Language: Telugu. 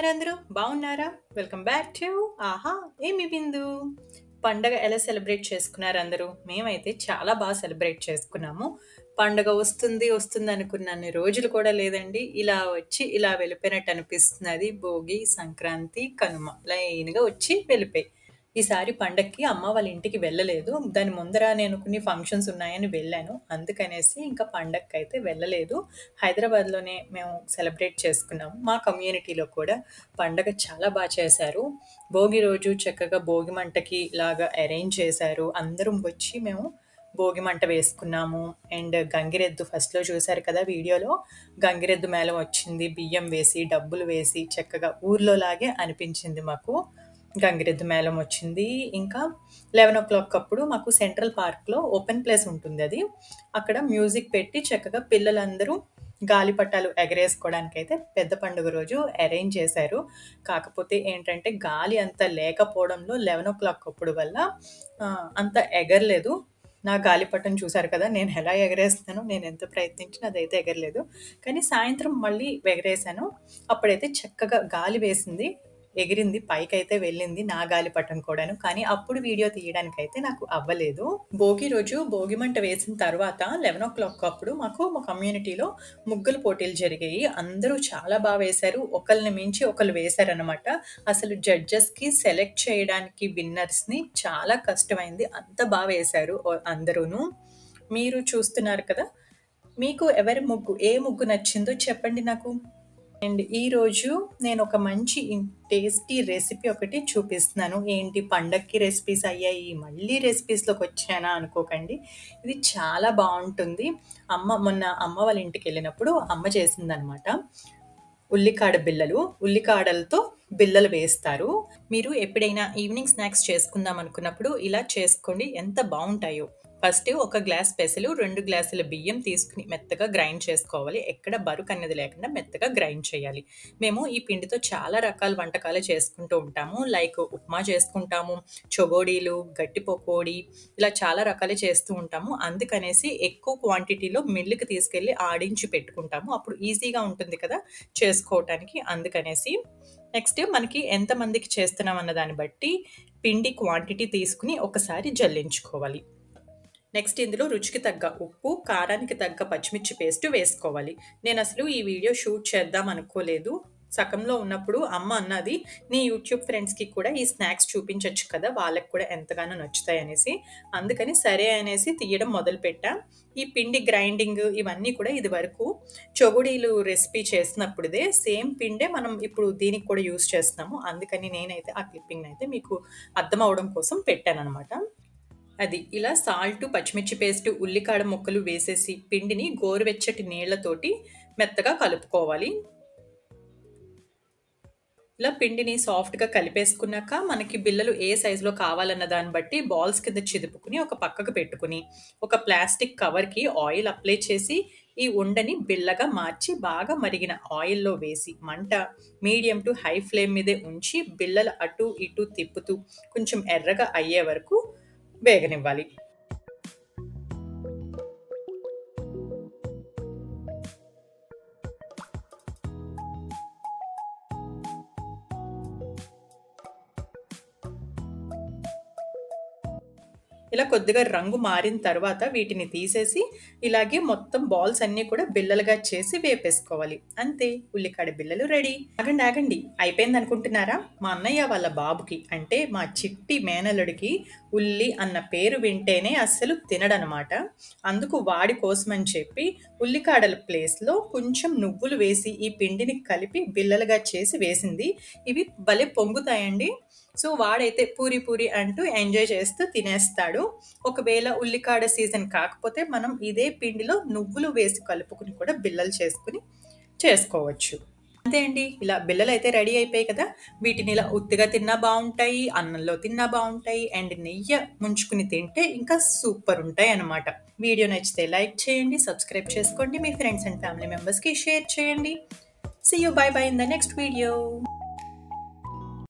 ఉన్నారు బాగున్నారా? వెల్కమ్ బ్యాక్ టు ఆహా ఏమి బిందు. పండగ ఎలా సెలబ్రేట్ చేసుకున్నారు అందరూ? మేమైతే చాలా బాగా సెలబ్రేట్ చేసుకున్నాము. పండగ వస్తుంది వస్తుంది అనుకున్నన్ని రోజులు కూడా లేదండి. ఇలా వచ్చి ఇలా వెళ్ళిపోయినట్టు అనిపిస్తున్నది. భోగి, సంక్రాంతి, కనుమ లైన్‌గా వచ్చి వెళ్ళిపోయాయి. ఈసారి పండక్కి అమ్మ వాళ్ళ ఇంటికి వెళ్ళలేదు. దాని ముందర నేను కొన్ని ఫంక్షన్స్ ఉన్నాయని వెళ్ళాను. అందుకనేసి ఇంకా పండగకైతే వెళ్ళలేదు. హైదరాబాద్‌లోనే మేము సెలబ్రేట్ చేసుకున్నాము. మా కమ్యూనిటీలో కూడా పండగ చాలా చేశారు. భోగి రోజు చక్కగా భోగి మంటకి ఇలాగా అరేంజ్ చేశారు. అందరం వచ్చి మేము భోగి మంట వేసుకున్నాము. అండ్ గంగిరెద్దు ఫస్ట్‌లో చూసారు కదా వీడియోలో. గంగిరెద్దు మేళం వచ్చింది. బియ్యం వేసి, డబ్బులు వేసి చక్కగా ఊర్లో లాగే అనిపించింది మాకు. గంగిరెద్దు మేళం వచ్చింది. ఇంకా 11:00 అప్పుడు మాకు సెంట్రల్ పార్క్‌లో ఓపెన్ ప్లేస్ ఉంటుందది. అక్కడ మ్యూజిక్ పెట్టి చక్కగా పిల్లలందరూ గాలిపటాలు ఎగరేసుకోవడానికైతే పెద్ద పండుగ రోజు అరేంజ్ చేశారు. కాకపోతే ఏంటంటే గాలి అంత లేకపోవడంలో 11:00 అప్పుడు వల్ల అంత ఎగరలేదు. నా గాలిపటం చూసారు కదా! నేను ఎలా ఎగరేస్తున్నానో, నేనెంత ప్రయత్నించినా అదైతే ఎగరలేదు. కానీ సాయంత్రం మళ్ళీ ఎగరేశాను. అప్పుడైతే చక్కగా గాలి వేసింది. ఎగిరింది. పైకైతే వెళ్ళింది నా గాలిపటం కూడాను. కానీ అప్పుడు వీడియో తీయడానికైతే నాకు అవ్వలేదు. భోగి రోజు భోగి మంట వేసిన తర్వాత 11:00 అప్పుడు మాకు మా కమ్యూనిటీలో ముగ్గుల పోటీలు జరిగాయి. అందరూ చాలా వేశారు. ఒకళ్ళని మించి ఒకళ్ళు వేశారనమాట. అసలు జడ్జెస్‌కి సెలెక్ట్ చేయడానికి విన్నర్స్‌ని చాలా కష్టమైంది. అంత వేశారు అందరూను. మీరు చూస్తున్నారు కదా! మీకు ఏ ముగ్గు నచ్చిందో చెప్పండి నాకు. అండ్ ఈరోజు నేను ఒక మంచి టేస్టీ రెసిపీ ఒకటి చూపిస్తున్నాను. ఏంటి పండక్కి రెసిపీస్ అయ్యాయి, మళ్ళీ రెసిపీస్‌లోకి వచ్చానా అనుకోకండి. ఇది చాలా బావుంటుంది. మొన్న అమ్మ వాళ్ళ ఇంటికెళ్ళినప్పుడు అమ్మ చేసిందనమాట. ఉల్లికాడలతో బిళ్ళలు వేస్తారు. మీరు ఎప్పుడైనా ఈవినింగ్ స్నాక్స్ చేసుకుందాం అనుకున్నప్పుడు ఇలా చేసుకోండి. ఎంత బావుంటాయో. ఫస్ట్ ఒక గ్లాస్ పెసలు, 2 గ్లాసుల బియ్యం తీసుకుని మెత్తగా గ్రైండ్ చేసుకోవాలి. ఎక్కడ బరుకనేది లేకుండా మెత్తగా గ్రైండ్ చేయాలి. మేము ఈ పిండితో చాలా రకాల వంటకాలు చేసుకుంటూ ఉంటాము. లైక్ ఉప్మా చేసుకుంటాము, చొగోడీలు, గట్టి పకోడీ ఇలా చాలా రకాలు చేస్తూ ఉంటాము. అందుకనేసి ఎక్కువ క్వాంటిటీలో మిల్లుకి తీసుకెళ్ళి ఆడించి పెట్టుకుంటాము. అప్పుడు ఈజీగా ఉంటుంది కదా చేసుకోవటానికి. అందుకనేసి నెక్స్ట్ మనకి ఎంతమందికి చేస్తున్నాం అన్న దాన్ని బట్టి పిండి క్వాంటిటీ తీసుకుని ఒకసారి జల్లించుకోవాలి. నెక్స్ట్ ఇందులో రుచికి తగ్గ ఉప్పు, కారానికి తగ్గ పచ్చిమిర్చి పేస్ట్ వేసుకోవాలి. నేను అసలు ఈ వీడియో షూట్ చేద్దాం అనుకోలేదు. సగంలో ఉన్నప్పుడు అమ్మ అన్నది, నీ యూట్యూబ్ ఫ్రెండ్స్‌కి కూడా ఈ స్నాక్స్ చూపించొచ్చు కదా! వాళ్ళకి కూడా ఎంతగానో నచ్చుతాయి అనేసి. అందుకని సరే అనేసి తీయడం మొదలుపెట్టా. ఈ పిండి గ్రైండింగ్ ఇవన్నీ కూడా ఇదివరకు చొగుడీలు రెసిపీ చేసినప్పుడుదే సేమ్ పిండే మనం ఇప్పుడు దీనికి కూడా యూజ్ చేస్తున్నాము. అందుకని నేనైతే ఆ క్లిప్పింగ్‌నైతే మీకు అర్థం అవ్వడం కోసం పెట్టాననమాట. అది ఇలా సాల్టు, పచ్చిమిర్చి పేస్టు, ఉల్లికాడ ముక్కలు వేసేసి పిండిని గోరువెచ్చటి నీళ్లతోటి మెత్తగా కలుపుకోవాలి. ఇలా పిండిని సాఫ్ట్‌గా కలిపేసుకున్నాక మనకి బిళ్ళలు ఏ సైజులో కావాలన్న దాన్ని బట్టి బాల్స్ కింద చిదుపుకుని ఒక పక్కకు పెట్టుకుని, ఒక ప్లాస్టిక్ కవర్‌కి ఆయిల్ అప్లై చేసి ఈ ఉండని బిళ్ళగా మార్చి బాగా మరిగిన ఆయిల్‌లో వేసి మంట మీడియం టు హై ఫ్లేమ్ మీదే ఉంచి బిళ్ళలు అటు ఇటు తిప్పుతూ కొంచెం ఎర్రగా అయ్యే వరకు వేగనివ్వాలి. ఇలా కొద్దిగా రంగు మారిన తర్వాత వీటిని తీసేసి ఇలాగే మొత్తం బాల్స్ అన్నీ కూడా బిళ్ళలుగా చేసి వేపేసుకోవాలి. అంతే, ఉల్లికాడ బిళ్ళలు రెడీ. ఆగండి అయిపోయింది అనుకుంటున్నారా? మా అన్నయ్య వాళ్ళ బాబుకి అంటే మా చిట్టి మేనల్లుడికి ఉల్లి అన్న పేరు వింటేనే అస్సలు తినడనమాట. అందుకు వాడి కోసమని చెప్పి ఉల్లికాడల ప్లేస్‌లో కొంచెం నువ్వులు వేసి ఈ పిండిని కలిపి బిళ్ళలుగా చేసి వేసింది. ఇవి భలే పొంగుతాయండి. సో వాడైతే పూరి అంటూ ఎంజాయ్ చేస్తూ తినేస్తాడు. ఒకవేళ ఉల్లికాడ సీజన్ కాకపోతే మనం ఇదే పిండిలో నువ్వులు వేసి కలుపుకుని కూడా బిళ్ళలు చేసుకోవచ్చు. అంతే అండి. ఇలా బిళ్ళలైతే రెడీ అయిపోయాయి కదా! వీటిని ఇలా ఉత్తిగా తిన్నా బావుంటాయి, అన్నంలో తిన్నా బావుంటాయి అండ్ నెయ్యి ముంచుకుని తింటే ఇంకా సూపర్ ఉంటాయన్నమాట. వీడియో నచ్చితే లైక్ చేయండి, సబ్స్క్రైబ్ చేసుకోండి, మీ ఫ్రెండ్స్ అండ్ ఫ్యామిలీ మెంబర్స్‌కి షేర్ చేయండి. See you. Bye in the next video.